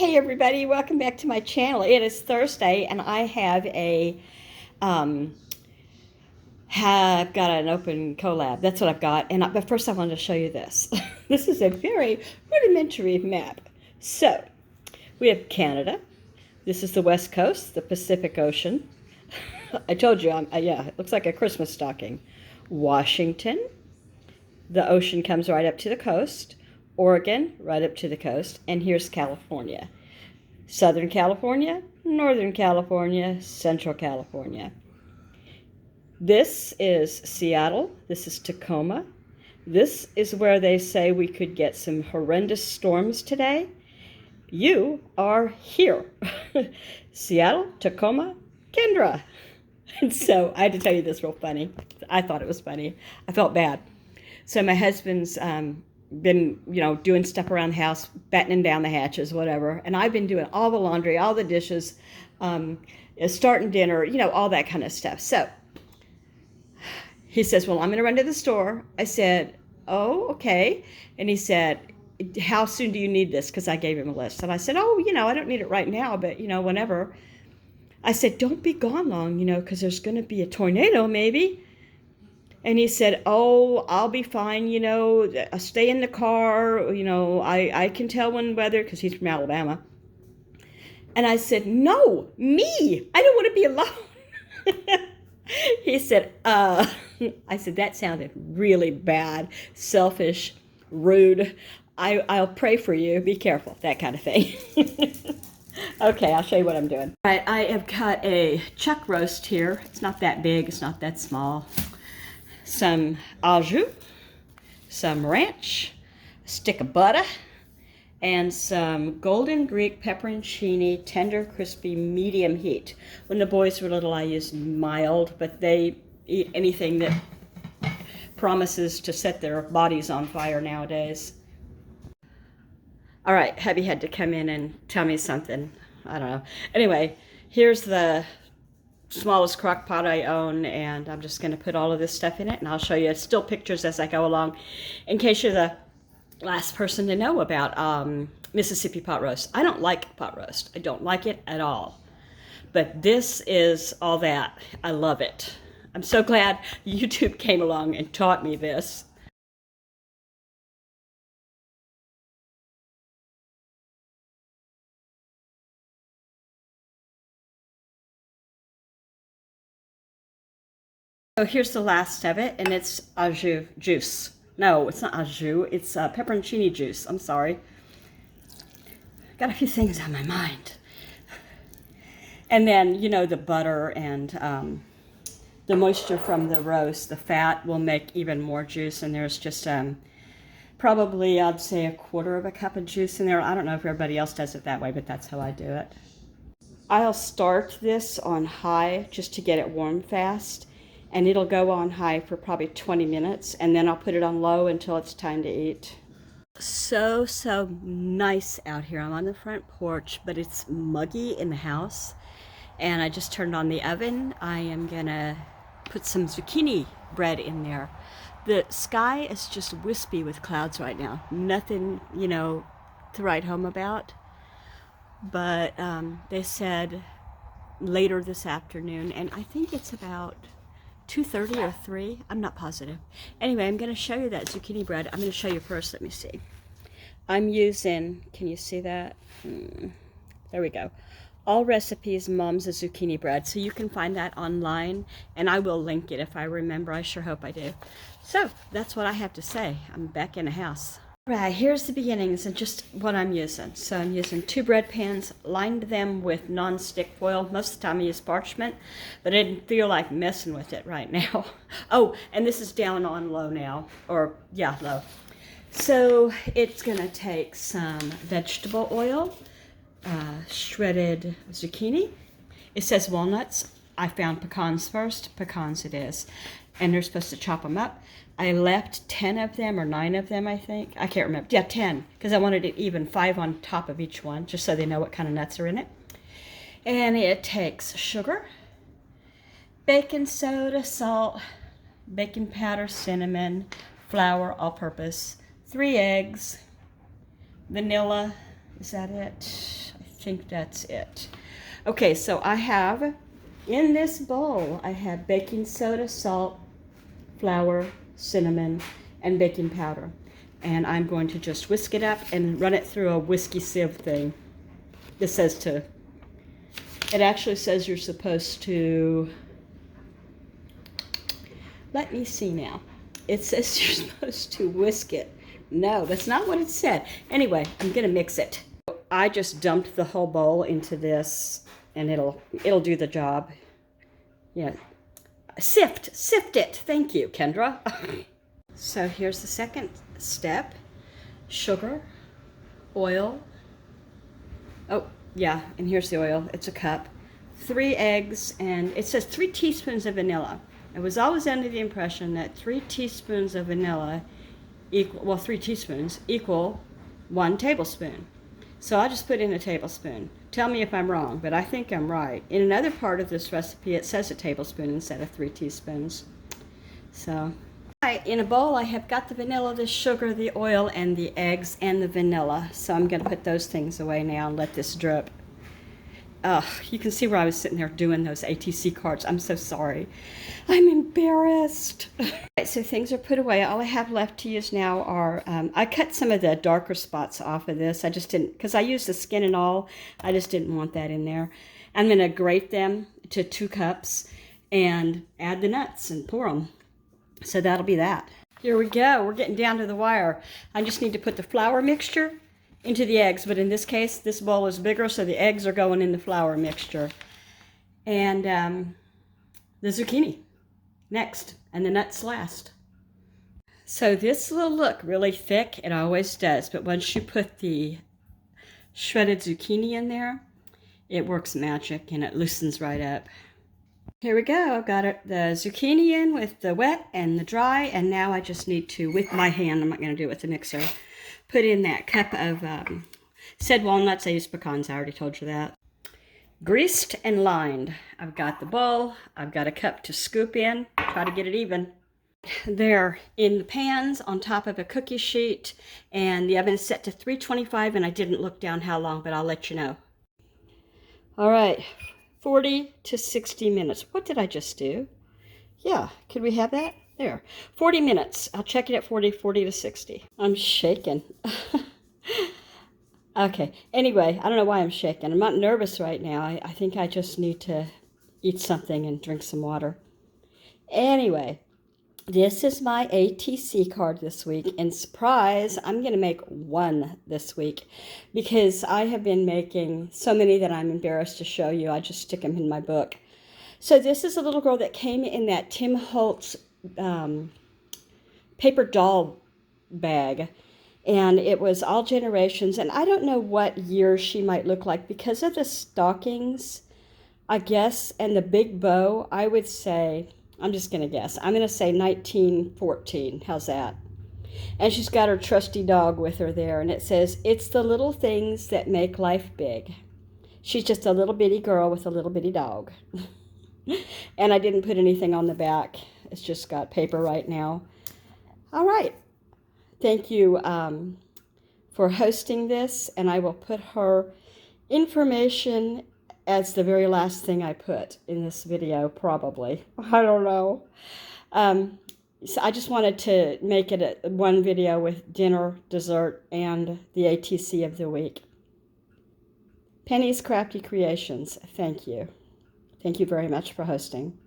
Hey everybody, welcome back to my channel. It is Thursday and I have um have got an open collab. That's what I've got. But first I wanted to show you this. This is a very rudimentary map. So we have Canada. This is the West Coast, the Pacific Ocean. I told you, yeah, it looks like a Christmas stocking. Washington, the ocean comes right up to the coast. Oregon, right up to the coast. And here's California. Southern California, Northern California, Central California. This is Seattle. This is Tacoma. This is where they say we could get some horrendous storms today. You are here. Seattle, Tacoma, Kendra. And so I had to tell you this real funny. I thought it was funny. I felt bad. So my husband's been, doing stuff around the house, battening down the hatches, whatever. And I've been doing all the laundry, all the dishes, starting dinner, all that kind of stuff. So he says, well, I'm going to run to the store. I said, oh, okay. And he said, how soon do you need this? Because I gave him a list. And I said, oh, I don't need it right now, but, whenever. I said, don't be gone long, because there's going to be a tornado maybe. And he said, oh, I'll be fine, I'll stay in the car, I can tell when weather, because he's from Alabama. And I said, no, me, I don't want to be alone. He said, I said, that sounded really bad, selfish, rude. I'll pray for you, be careful, that kind of thing. Okay, I'll show you what I'm doing. All right, I have got a chuck roast here. It's not that big, it's not that small. Some au jus, some ranch, a stick of butter, and some golden Greek pepperoncini, tender, crispy, medium heat. When the boys were little, I used mild, but they eat anything that promises to set their bodies on fire nowadays. All right, hubby had to come in and tell me something. I don't know. Anyway, here's the smallest crock pot I own, and I'm just going to put all of this stuff in it, and I'll show you still pictures as I go along in case you're the last person to know about Mississippi pot roast. I don't like pot roast. I don't like it at all. But this is all that. I love it. I'm so glad YouTube came along and taught me this. So here's the last of it, and it's au jus juice. No, it's not au jus, it's pepperoncini juice. I'm sorry. Got a few things on my mind. And then, the butter and the moisture from the roast, the fat will make even more juice. And there's just probably, I'd say, 1/4 cup of juice in there. I don't know if everybody else does it that way, but that's how I do it. I'll start this on high just to get it warm fast. And it'll go on high for probably 20 minutes, and then I'll put it on low until it's time to eat. So nice out here. I'm on the front porch, but it's muggy in the house. And I just turned on the oven. I am gonna put some zucchini bread in there. The sky is just wispy with clouds right now. Nothing, to write home about. But they said later this afternoon, and I think it's about 2:30 or 3, I'm not positive. Anyway, I'm going to show you that zucchini bread. I'm going to show you first. Let me see. I'm using, can you see that? There we go. All Recipes Mom's Zucchini Bread. So you can find that online, and I will link it if I remember. I sure hope I do. So that's what I have to say. I'm back in the house. Right, here's the beginnings and just what I'm using. So I'm using 2 bread pans, lined them with non-stick foil. Most of the time I use parchment, but I didn't feel like messing with it right now. Oh, and this is down on low now, or yeah, low. So it's gonna take some vegetable oil, shredded zucchini. It says walnuts. I found pecans first. Pecans it is. And they're supposed to chop them up. I left 10 of them or 9 of them, I think. I can't remember. Yeah, 10, because I wanted it even, 5 on top of each one, just so they know what kind of nuts are in it. And it takes sugar, baking soda, salt, baking powder, cinnamon, flour, all-purpose, 3 eggs, vanilla. Is that it? I think that's it. Okay, so I have, in this bowl, I have baking soda, salt, flour, cinnamon, and baking powder. And I'm going to just whisk it up and run it through a whiskey sieve thing. This says to, it actually says you're supposed to, let me see now. It says you're supposed to whisk it. No, that's not what it said. Anyway, I'm gonna mix it. I just dumped the whole bowl into this, and it'll do the job. Yeah, sift it. Thank you, Kendra. So here's the second step: sugar, oil. Oh yeah, and here's the oil. It's a cup. 3 eggs, and it says 3 teaspoons of vanilla. I was always under the impression that 3 teaspoons of vanilla equal, well, 3 teaspoons equal 1 tablespoon. So I just put in a tablespoon. Tell me if I'm wrong, but I think I'm right. In another part of this recipe, it says a tablespoon instead of 3 teaspoons. So, in a bowl, I have got the vanilla, the sugar, the oil, and the eggs, and the vanilla. So I'm going to put those things away now and let this drip. You can see where I was sitting there doing those ATC cards. I'm so sorry. I'm embarrassed. Right, so things are put away. All I have left to use now are, I cut some of the darker spots off of this. I just didn't, because I used the skin and all, I just didn't want that in there. I'm going to grate them to 2 cups and add the nuts and pour them. So that'll be that. Here we go. We're getting down to the wire. I just need to put the flour mixture into the eggs, but in this case, this bowl is bigger, so the eggs are going in the flour mixture. And the zucchini next, and the nuts last. So this will look really thick, it always does, but once you put the shredded zucchini in there, it works magic and it loosens right up. Here we go, I've got the zucchini in with the wet and the dry, and now I just need to, with my hand, I'm not going to do it with the mixer, put in that cup of said walnuts. I used pecans, I already told you that. Greased and lined. I've got the bowl, I've got a cup to scoop in, try to get it even. They're in the pans on top of a cookie sheet, and the oven is set to 325, and I didn't look down how long, but I'll let you know. All right, 40 to 60 minutes. What did I just do? Yeah, could we have that? There, 40 minutes. I'll check it at 40 to 60. I'm shaking. Okay, anyway, I don't know why I'm shaking. I'm not nervous right now. I think I just need to eat something and drink some water. Anyway, this is my ATC card this week. And surprise, I'm going to make 1 this week because I have been making so many that I'm embarrassed to show you. I just stick them in my book. So this is a little girl that came in that Tim Holtz paper doll bag, and it was all generations, and I don't know what year she might look like because of the stockings, I guess, and the big bow. I would say, I'm just gonna guess, I'm gonna say 1914. How's that? And she's got her trusty dog with her there, and it says, "It's the little things that make life big." She's just a little bitty girl with a little bitty dog. And I didn't put anything on the back. It's just got paper right now. All right. Thank you for hosting this, and I will put her information as the very last thing I put in this video, probably. I don't know. So I just wanted to make it one video with dinner, dessert, and the ATC of the week. Penny's Crafty Creations, thank you. Thank you very much for hosting.